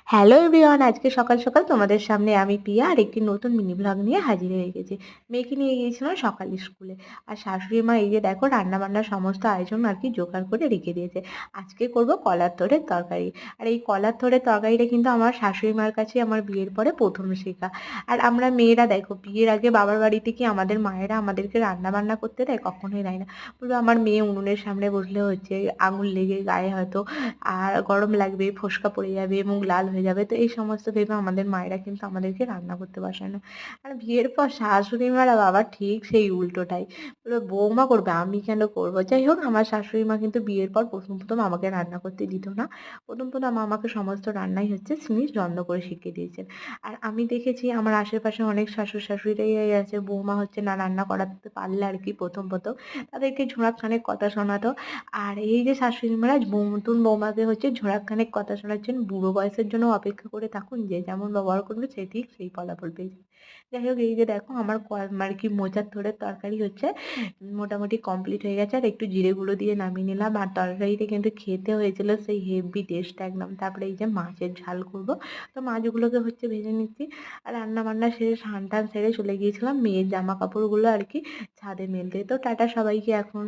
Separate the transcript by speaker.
Speaker 1: Hello everyone, আজকে সকাল সকাল তোমাদের সামনে আমি পিয়া আর একটি নতুন মিনি ব্লগ নিয়ে হাজির হয়ে গেছি। মেয়েকে নিয়ে গিয়েছিলাম সকালে স্কুলে। আর শাশুড়ি মা এই যে দেখো রান্না বান্নার সমস্ত আয়োজন আর কি জোগাড় করে রেখে দিয়েছে। আজকে করব কলার থোড়ের তরকারি। আর এই কলার থোড়ের তরকারিটা কিন্তু আমার শাশুড়ি মার কাছে আমার বিয়ের পরে প্রথম শেখা। আর আমরা মেয়েরা দেখো বিয়ের আগে বাবার বাড়িতে কি আমাদের মায়েরা আমাদেরকে রান্না বান্না করতে দেয়? কখনোই দেয় না। বলবে আমার মেয়ে উনুনের সামনে বসলে হচ্ছে আঙুল লেগে গায়ে হয়তো আর গরম লাগবে, ফোস্কা পড়ে যাবে, মুখ লাল হয়ে যাবে। তো এই সমস্ত ভেবে আমাদের মায়েরা কিন্তু আমাদেরকে রান্না করতে বসায় না। আর বিয়ের পর শাশুড়ি মারা বাবা ঠিক সেই উল্টোটাই। বলবে বৌমা করবে, আমি কেন করব? যাই হোক, আমার শাশুড়ি মা কিন্তু বিয়ের পর প্রথম আমাকে রান্না করতে দিত না। প্রথম আমাকে সমস্ত রান্নাই হচ্ছে তিনি যত্ন করে শিখিয়ে দিয়েছেন। আর আমি দেখেছি আমার আশেপাশে অনেক শাশুড়িরাই আছে, বৌমা হচ্ছে না রান্না করাতে পারলে আর কি প্রথম তাদেরকে ঝোড়া খানেক কথা শোনাতো। আর এই যে শাশুড়ি মারা নতুন বৌমাকে হচ্ছে ঝোড়াখানেক কথা শোনার জন্য বুড়ো বয়সের জন্য অপেক্ষা করে থাকুন, যে যেমন ব্যবহার করবে সে ঠিক সেই ফলাফল পেয়ে যাবে। যাই হোক, এই যে দেখো আমার আর কি মোচার থোড়ের তরকারি হচ্ছে মোটামুটি কমপ্লিট হয়ে গেছে। আর একটু জিরে গুঁড়ো দিয়ে নামিয়ে নিলাম। আর তরকারিটা কিন্তু খেতে হয়েছিল সেই হেভি টেস্ট একদম। তারপরে এই যে মাছের ঝাল করব, তো মাছগুলোকে হচ্ছে ভেজে নিচ্ছি। আর রান্না বান্না সেরে স্নান টান সেরে চলে গিয়েছিলাম মেয়ের জামা কাপড়গুলো আর কি ছাদে মেলতে। তো টাটা সবাইকে এখন।